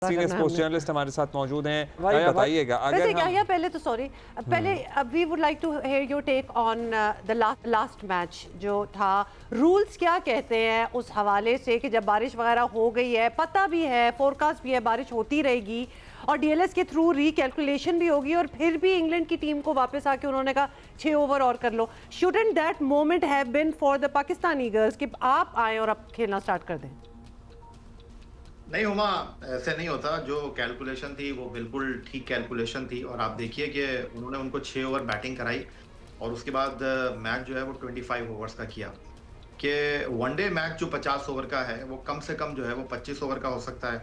Senior sports journalist हमारे साथ मौजूद हैं। भाई बताइएगा अगर हम पहले तो सॉरी पहले we would like to hear your take on the last match जो था। रूल्स क्या कहते हैं उस हवाले से कि जब बारिश वगैरह हो गई है, पता भी है, फोरकास्ट भी है, बारिश होती रहेगी और डीएलएस के थ्रू रीकैलकुलेशन भी होगी और फिर भी इंग्लैंड की टीम को वापस आके उन्होंने कहा 6 ओवर और कर लो। Shouldn't that moment have been for the Pakistani girls कि आप आए और अब खेलना स्टार्ट कर दें? नहीं हुमा, ऐसे नहीं होता। जो कैलकुलेशन थी वो बिल्कुल ठीक कैलकुलेशन थी और आप देखिए कि उन्होंने उनको 6 ओवर बैटिंग कराई और उसके बाद मैच जो है वो 25 ओवर्स का किया। कि वनडे मैच जो 50 ओवर का है वो कम से कम जो है वो 25 ओवर का हो सकता है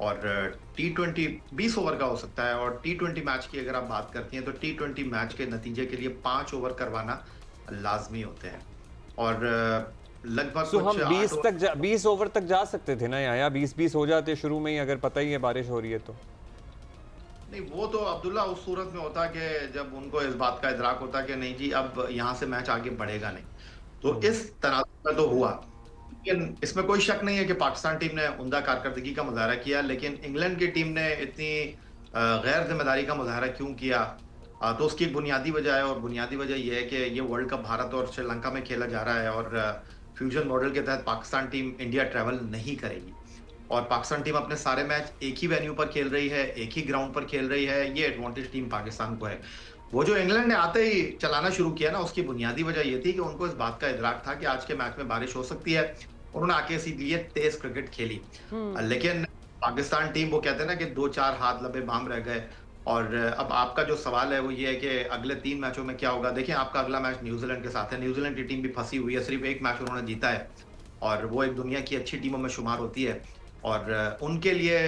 और T20 20 ओवर का हो सकता है। और T20 मैच की अगर आप बात करती हैं तो T20 मैच के नतीजे के लिए 5 ओवर करवाना लाजमी होते हैं और लगभग तो हम 20 ओवर तक जा सकते थे ना या 20-20 हो जाते शुरू में ही, अगर पता ही है बारिश हो रही है तो। नहीं, वो तो अब्दुल्ला उस सूरत में होता कि जब उनको इस बात का इदराक होता कि नहीं जी अब यहाँ से मैच आगे बढ़ेगा नहीं, तो इस तनाज़ुर में तो हुआ। लेकिन इसमें कोई शक नहीं है कि पाकिस्तान टीम ने उम्दा कारकर्दगी का मुजाहरा किया, लेकिन इंग्लैंड की टीम ने इतनी गैर जिम्मेदारी का मुजाहरा क्यों किया? तो उसकी एक बुनियादी वजह है और बुनियादी वजह यह है कि ये वर्ल्ड कप भारत और श्रीलंका में खेला जा रहा है और फ्यूजन मॉडल के तहत पाकिस्तान टीम इंडिया ट्रैवल नहीं करेगी और पाकिस्तान टीम अपने सारे मैच एक ही वेन्यू पर खेल रही है, एक ही ग्राउंड पर खेल रही है। ये एडवांटेज टीम पाकिस्तान को है। वो जो इंग्लैंड ने आते ही चलाना शुरू किया ना, उसकी बुनियादी वजह ये थी कि उनको इस बात का इदराक था कि आज के मैच में बारिश हो सकती है। उन्होंने आके इसीलिए तेज क्रिकेट खेली। लेकिन पाकिस्तान टीम, वो कहते हैं ना कि 2-4 हाथ लबे बाम रह गए। और अब आपका जो सवाल है वो ये है कि अगले 3 मैचों में क्या होगा। देखिए, आपका अगला मैच न्यूजीलैंड के साथ है। न्यूजीलैंड की टीम भी फंसी हुई है, सिर्फ एक मैच उन्होंने जीता है और वो एक दुनिया की अच्छी टीमों में शुमार होती है और उनके लिए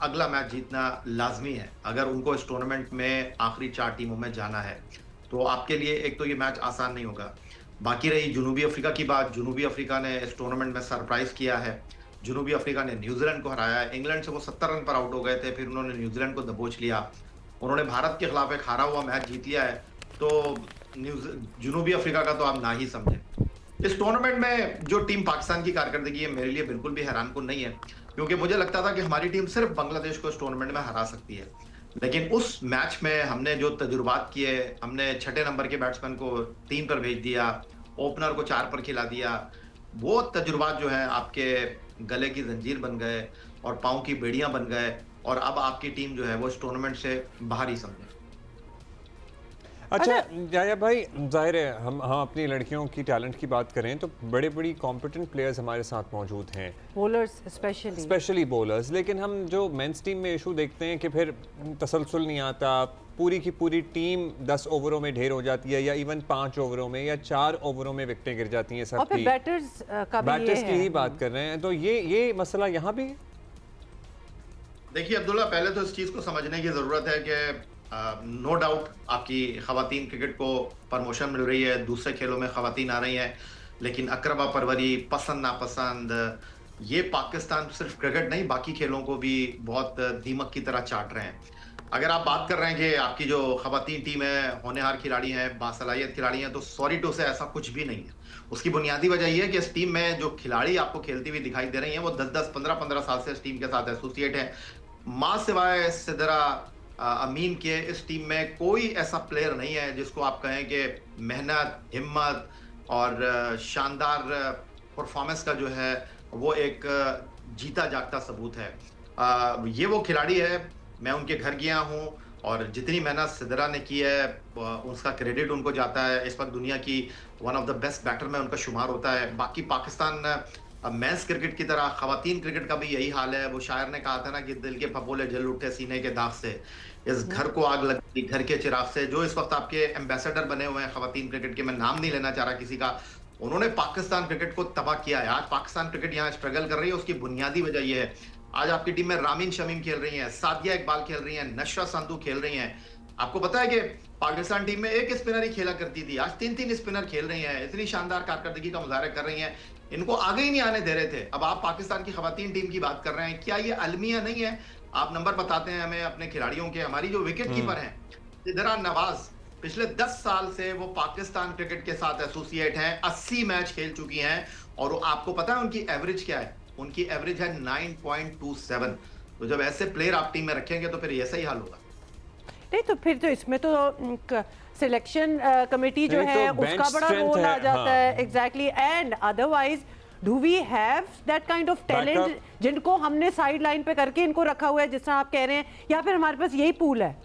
अगला मैच जीतना लाजमी है अगर उनको इस टूर्नामेंट में आखिरी 4 टीमों में जाना है। तो आपके लिए एक तो ये मैच आसान नहीं होगा। बाकी रही जनूबी अफ्रीका की बात, जनूबी अफ्रीका ने इस टूर्नामेंट में सरप्राइज किया है। जनूबी अफ्रीका ने न्यूजीलैंड को हराया है। इंग्लैंड से वो 70 रन पर आउट हो गए थे, फिर उन्होंने न्यूजीलैंड को दबोच लिया। उन्होंने भारत के खिलाफ एक हारा हुआ मैच जीत लिया है। तो जनूबी अफ्रीका का तो आप ना ही समझें। इस टूर्नामेंट में जो टीम पाकिस्तान की कारकर्दगी है मेरे लिए बिल्कुल भी हैरानकुन नहीं है, क्योंकि मुझे लगता था कि हमारी टीम सिर्फ बांग्लादेश को इस टूर्नामेंट में हरा सकती है। लेकिन उस मैच में हमने जो तजुर्बात किए, हमने 6 नंबर के बैट्समैन को 3 पर भेज दिया, ओपनर को 4 पर खिला दिया। वो तजुर्बात जो है आपके गले की जंजीर बन गए और पाँव की बेड़ियां बन गए और अब आपकी टीम जो है वो इस टूर्नामेंट से बाहर ही समझे। अच्छा याया भाई, जाहिर है हम अपनी लड़कियों की टैलेंट की बात करें तो बड़े बड़ी कॉम्पिटेंट प्लेयर्स हमारे साथ मौजूद हैं, बॉलर्स स्पेशली बॉलर्स। लेकिन हम जो मेंस टीम में इशू देखते हैं कि फिर तसलसल नहीं आता, पूरी की पूरी टीम 10 ओवरों में ढेर हो जाती है या इवन 5 ओवरों में या 4 ओवरों में विकेटें गिर जाती हैं सबकी। और फिर बैटर्स की ही बात कर रहे हैं, तो ये मसला यहाँ भी है। देखिए अब्दुल्ला, पहले तो इस चीज को समझने की जरूरत है कि नो डाउट आपकी खवातीन क्रिकेट को प्रमोशन मिल रही है, दूसरे खेलों में खवातीन आ रही हैं, लेकिन अकरबा परवरी, पसंद नापसंद, ये पाकिस्तान सिर्फ क्रिकेट नहीं बाकी खेलों को भी बहुत दीमक की तरह चाट रहे हैं। अगर आप बात कर रहे हैं कि आपकी जो खवातीन टीम है होनहार खिलाड़ी हैं, बासलाहियत खिलाड़ी हैं, तो सॉरी टू से ऐसा कुछ भी नहीं है। उसकी बुनियादी वजह यह है कि इस टीम में जो खिलाड़ी आपको खेलती हुई दिखाई दे रही हैं वो 10-10, 15-15 साल से इस टीम के साथ एसोसिएट हैं। मां सिवाय सिदरा अमीन के इस टीम में कोई ऐसा प्लेयर नहीं है जिसको आप कहें कि मेहनत, हिम्मत और शानदार परफॉर्मेंस का जो है वो एक जीता जागता सबूत है। ये वो खिलाड़ी है, मैं उनके घर गया हूं और जितनी मेहनत सिदरा ने की है उसका क्रेडिट उनको जाता है। इस वक्त दुनिया की one of the best batter में उनका शुमार होता है। बाकी पाकिस्तान मेंस क्रिकेट की तरह खवातीन क्रिकेट का भी यही हाल है। वो शायर ने कहा था ना कि दिल के फपोले जल उठे सीने के दाग से, इस घर को आग लगी घर के चिराग से। जो इस वक्त आपके एम्बेसडर बने हुए हैं खवातीन क्रिकेट के, मैं नाम नहीं लेना चाह रहा किसी का, उन्होंने पाकिस्तान क्रिकेट को तबाह किया है। आज पाकिस्तान क्रिकेट यहाँ स्ट्रगल कर रही है, उसकी बुनियादी वजह यह है। आज आपकी टीम में रामीन शमीम खेल रही हैं, सादिया इकबाल खेल रही हैं, नशरा संधू खेल रही हैं। आपको पता है कि पाकिस्तान टीम में एक स्पिनर ही खेला करती थी, आज 3-3 स्पिनर खेल रही हैं। इतनी शानदार कारकर्दगी का मुजाहरा कर रही हैं, इनको आगे ही नहीं आने दे रहे थे। अब आप पाकिस्तान की खवातीन टीम की बात कर रहे हैं, क्या ये अलमिया नहीं है? आप नंबर बताते हैं हमें अपने खिलाड़ियों के। हमारी जो विकेट कीपर हैं सिदरा नवाज, पिछले 10 साल से वो पाकिस्तान क्रिकेट के साथ एसोसिएट हैं, 80 मैच खेल चुकी हैं और आपको पता है उनकी एवरेज क्या है? उनकी एवरेज है 9.27। तो जब ऐसे प्लेयर आप टीम में रखेंगे तो फिर ऐसा ही हाल होगा। नहीं तो फिर तो इसमें तो सिलेक्शन कमेटी जो नहीं, है तो bench उसका बड़ा strength रोल है, आ जाता हाँ। है। Exactly, and otherwise do we have that kind of talent Backup? जिनको हमने साइड लाइन पे करके इनको रखा हुआ है जिस तरह आप कह रहे हैं, या फिर हमारे पास यही पूल है?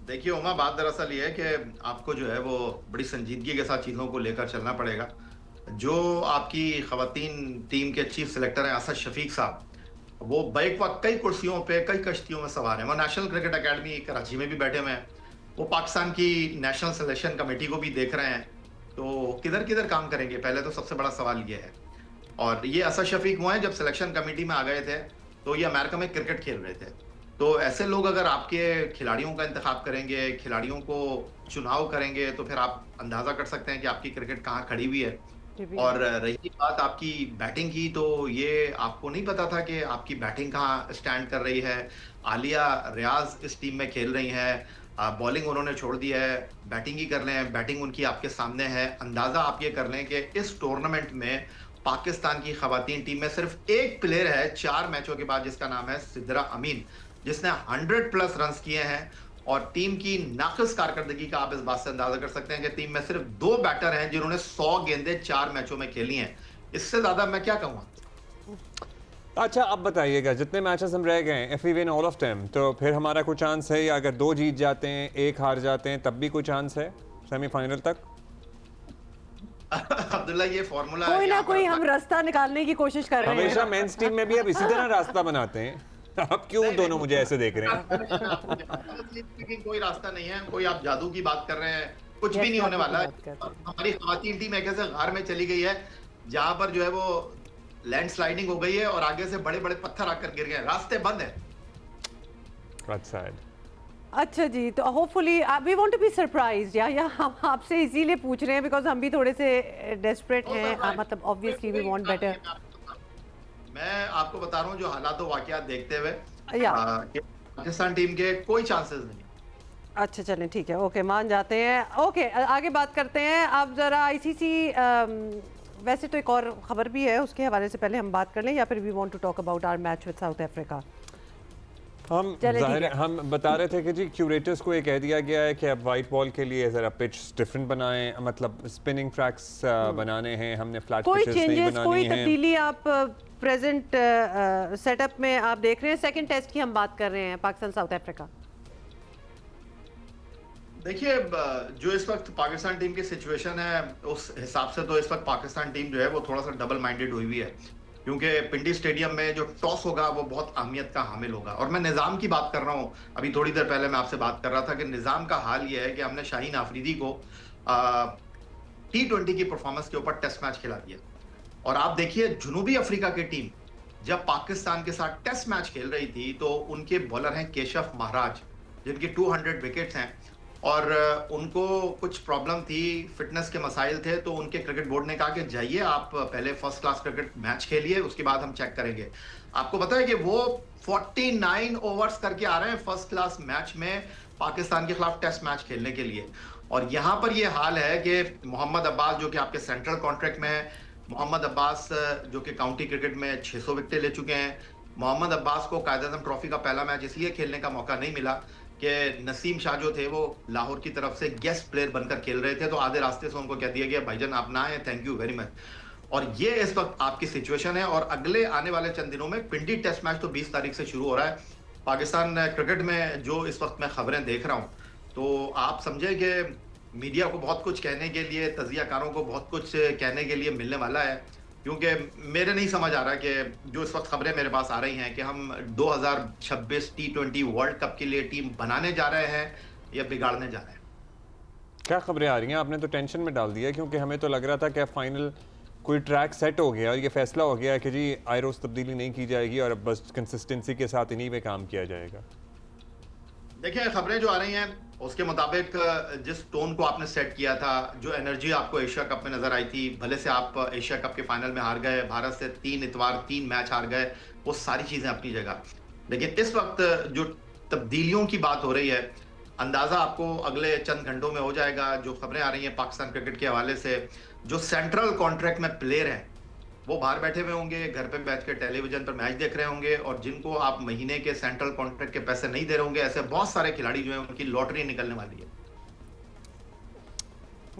देखिए उमा, बात दरअसल ये है कि आपको जो है वो बड़ी संजीदगी के साथ चीज़ों को लेकर चलना पड़ेगा। जो आपकी खवातीन टीम के चीफ सेलेक्टर हैं असद शफीक साहब, वो बैक वक्त कई कुर्सियों पे कई कश्तियों में सवार हैं। वो नेशनल क्रिकेट एकेडमी कराची में भी बैठे हुए हैं, वो पाकिस्तान की नेशनल सिलेक्शन कमेटी को भी देख रहे हैं। तो किधर किधर काम करेंगे, पहले तो सबसे बड़ा सवाल ये है। और ये असद शफीक वो हैं जब सिलेक्शन कमेटी में आ गए थे तो ये अमेरिका में क्रिकेट खेल रहे थे। तो ऐसे लोग अगर आपके खिलाड़ियों का इंतखाब करेंगे, खिलाड़ियों को चुनाव करेंगे, तो फिर आप अंदाजा कर सकते हैं कि आपकी क्रिकेट कहाँ खड़ी हुई है। और रही बात आपकी बैटिंग की, तो ये आपको नहीं पता था कि आपकी बैटिंग कहाँ स्टैंड कर रही है। आलिया रियाज इस टीम में खेल रही हैं, बॉलिंग उन्होंने छोड़ दी है, बैटिंग ही कर रहे हैं, बैटिंग उनकी आपके सामने है। अंदाजा आप ये कर लें कि इस टूर्नामेंट में पाकिस्तान की खवातीन टीम में सिर्फ एक प्लेयर है 4 मैचों के बाद, जिसका नाम है सिद्रा अमीन, जिसने 100+ रन्स किए हैं। और टीम की नाक़िस कारकर्दगी का आप इस बात से अंदाजा कर सकते हैं कि टीम में सिर्फ 2 बैटर हैं जिन्होंने 100 गेंदें 4 मैचों में खेली हैं। इससे ज्यादा मैं क्या कहूँगा। अच्छा अब बताइएगा, जितने मैचेस हम रह गए हैं, if we win all of them, तो फिर हमारा कोई चांस है, या अगर 2 जीत जाते हैं 1 हार जाते हैं तब भी कोई चांस है सेमीफाइनल तक? अब्दुल्ला, ये फॉर्मूला कोई ना कोई हम रास्ता निकालने की कोशिश कर रहे हैं। हमेशा मेंस टीम में भी अब इसी तरह रास्ता बनाते हैं। अब क्यों दोनों मुझे ऐसे देख रहे हैं? लेकिन कोई रास्ता नहीं है, कोई आप जादू की बात कर रहे हैं, कुछ भी नहीं होने वाला है। हमारी खवातीन टीम एक ऐसे गार में चली गई है जहां पर जो है वो लैंडस्लाइडिंग हो गई है और आगे से बड़े बड़े पत्थर आकर गिर गए, रास्ते बंद है। That's sad. अच्छा जी, तो hopefully we want to be surprised, या हम आपसे इसीलिए पूछ रहे हैं बिकॉज हम भी थोड़े से डेस्परेट हैं, मतलब ऑब्वियसली वी वांट बेटर। मैं आपको बता रहा हूँ जो हालात और वाकयात देखते हुए या पाकिस्तान टीम के कोई चांसेस नहीं। अच्छा चलें, ठीक है, ओके, मान जाते हैं। ओके, आगे बात करते हैं अब जरा आईसीसी। वैसे तो एक और खबर भी है, उसके हवाले से पहले हम बात कर लें, या फिर we want to talk about our match with South Africa? हम बता रहे थे कि जी क्यूरेटर्स को ये कह दिया गया है कि अब वाइट बॉल के लिए ज़रा पिच डिफरेंट बनाएं, मतलब स्पिनिंग ट्रैक्स बनाने हैं, हमने फ्लैट कोई पिचेस नहीं चेंजेस, बनानी कोई हैं। तब्दीली आप प्रेजेंट सेटअप में आप देख रहे हैं? सेकंड टेस्ट की हम बात कर रहे हैं, पाकिस्तान साउथ अफ्रीका। देखिए, जो इस वक्त पाकिस्तान टीम की सिचुएशन है उस हिसाब से तो इस वक्त पाकिस्तान टीम जो है वो थोड़ा सा डबल माइंडेड हुई हुई है, क्योंकि पिंडी स्टेडियम में जो टॉस होगा वो बहुत अहमियत का हामिल होगा। और मैं निज़ाम की बात कर रहा हूँ, अभी थोड़ी देर पहले मैं आपसे बात कर रहा था कि निज़ाम का हाल ये है कि हमने शाहीन आफरीदी को T20 की परफॉर्मेंस के ऊपर टेस्ट मैच खिला दिया। और आप देखिए जनूबी अफ्रीका की टीम जब पाकिस्तान के साथ टेस्ट मैच खेल रही थी तो उनके बॉलर हैं केशव महाराज, जिनकी 200 विकेट्स हैं, और उनको कुछ प्रॉब्लम थी, फिटनेस के मसाइल थे, तो उनके क्रिकेट बोर्ड ने कहा कि जाइए आप पहले फर्स्ट क्लास क्रिकेट मैच खेलिए, उसके बाद हम चेक करेंगे। आपको पता है कि वो 49 ओवर्स करके आ रहे हैं फर्स्ट क्लास मैच में पाकिस्तान के खिलाफ टेस्ट मैच खेलने के लिए। और यहाँ पर ये हाल है कि मोहम्मद अब्बास जो कि आपके सेंट्रल कॉन्ट्रैक्ट में है, मोहम्मद अब्बास जो कि काउंटी क्रिकेट में 600 विकेटें ले चुके हैं, मोहम्मद अब्बास को कायद-ए-आज़म ट्रॉफी का पहला मैच इसलिए खेलने का मौका नहीं मिला कि नसीम शाह जो थे वो लाहौर की तरफ से गेस्ट प्लेयर बनकर खेल रहे थे, तो आधे रास्ते से उनको कह दिया गया भाईजान आप ना आए, थैंक यू वेरी मच। और ये इस वक्त आपकी सिचुएशन है। और अगले आने वाले चंद दिनों में पिंडी टेस्ट मैच तो 20 तारीख से शुरू हो रहा है। पाकिस्तान क्रिकेट में जो इस वक्त मैं खबरें देख रहा हूँ, तो आप समझे कि मीडिया को बहुत कुछ कहने के लिए, तजियाकारों को बहुत कुछ कहने के लिए मिलने वाला है, क्योंकि मेरे नहीं समझ आ रहा कि जो इस वक्त खबरें मेरे पास आ रही हैं कि हम 2026 T20 वर्ल्ड कप के लिए टीम बनाने जा रहे हैं या बिगाड़ने जा रहे हैं। क्या खबरें आ रही हैं? आपने तो टेंशन में डाल दिया, क्योंकि हमें तो लग रहा था कि फाइनल कोई ट्रैक सेट हो गया और ये फैसला हो गया कि जी आयरोस तब्दीली नहीं की जाएगी और अब बस कंसिस्टेंसी के साथ इन्हीं पे काम किया जाएगा। देखिए, खबरें जो आ रही हैं उसके मुताबिक जिस टोन को आपने सेट किया था, जो एनर्जी आपको एशिया कप में नजर आई थी, भले से आप एशिया कप के फाइनल में हार गए, भारत से 3 इतवार 3 मैच हार गए, वो सारी चीजें अपनी जगह, लेकिन इस वक्त जो तब्दीलियों की बात हो रही है, अंदाजा आपको अगले चंद घंटों में हो जाएगा। जो खबरें आ रही हैं पाकिस्तान क्रिकेट के हवाले से, जो सेंट्रल कॉन्ट्रैक्ट में प्लेयर हैं वो बाहर बैठे हुए होंगे, घर पे बैठ के टेलीविजन पर मैच देख रहे होंगे, और जिनको आप महीने के सेंट्रल कॉन्ट्रैक्ट के पैसे नहीं दे रहे होंगे, ऐसे बहुत सारे खिलाड़ी जो है उनकी लॉटरी निकलने वाली है।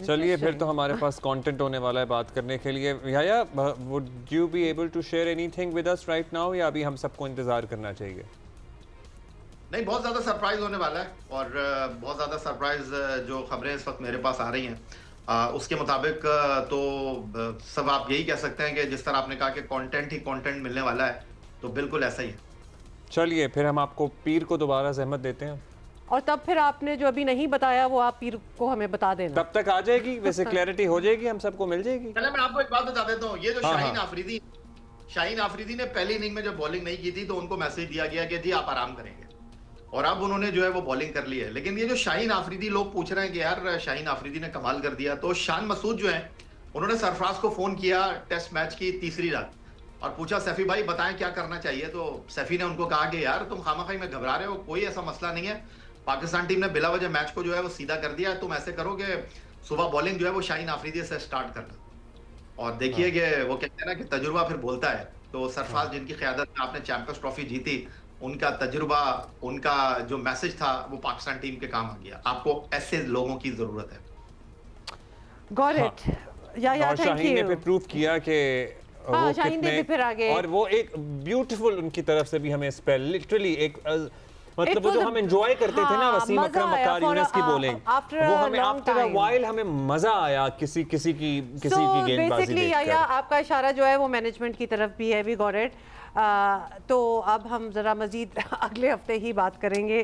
चलिए फिर तो हमारे पास कंटेंट होने वाला है बात करने के लिए। Yeah yeah, would you be able to share anything with us right now, या अभी हम सबको इंतजार करना चाहिए? नहीं, बहुत ज्यादा सरप्राइज होने वाला है, और बहुत ज्यादा सरप्राइज जो खबरें इस वक्त मेरे पास आ रही हैं उसके मुताबिक तो सब आप यही कह सकते हैं कि जिस तरह आपने कहा कि कंटेंट ही कंटेंट मिलने वाला है, तो बिल्कुल ऐसा ही है। चलिए फिर हम आपको पीर को दोबारा जहमत देते हैं, और तब फिर आपने जो अभी नहीं बताया वो आप पीर को हमें बता देना। तब तक आ जाएगी, वैसे क्लैरिटी हो जाएगी, हम सबको मिल जाएगी। पहले मैं आपको एक बात बता देता हूँ, ये जो हाँ, शाहीन आफरीदी ने पहली इनिंग में जब बॉलिंग नहीं की थी तो उनको मैसेज दिया गया कि जी आप आराम करेंगे, और अब उन्होंने जो है वो बॉलिंग कर ली है। लेकिन ये जो शाहीन आफरीदी, लोग पूछ रहे हैं कि यार शाहीन आफरीदी ने कमाल कर दिया, तो शान मसूद जो है उन्होंने सरफराज को फोन किया टेस्ट मैच की तीसरी रात और पूछा सैफी भाई बताएं क्या करना चाहिए। तो सैफी ने उनको कहा कि यार तुम खामखाई में घबरा रहे हो, कोई ऐसा मसला नहीं है, पाकिस्तान टीम ने बिला वजह मैच को जो है वो सीधा कर दिया है, तुम ऐसे करो कि सुबह बॉलिंग जो है वो शाहीन आफरीदी से स्टार्ट करना। और देखिए कि वो कहते हैं ना कि तजुर्बा फिर बोलता है, तो सरफराज जिनकी क़यादत में आपने चैंपियंस ट्रॉफी जीती, उनका तजुर्बा, उनका जो मैसेज था वो पाकिस्तान टीम के काम आ गया। आपको ऐसे लोगों की जरूरत है। Got it. या और थैंक शाहीन ने यू। फिर प्रूव किया कि हाँ, वो शाहीन ने भी फिर आगे, और वो एक ब्यूटीफुल उनकी तरफ से भी हमें स्पेल लिटरली एक मतलब It वो was जो a- हम एंजॉय करते थे ना हाँ, वसीम मजा अकरम आया अकार for यूनुस की a- बॉलिंग, after a वो हमें long after a time. While हमें मजा आया किसी की गेंदबाजी बेसिकली या देखकर। आपका इशारा जो है वो मैनेजमेंट की तरफ भी है, वी गॉट इट। तो अब हम जरा मजीद अगले हफ्ते ही बात करेंगे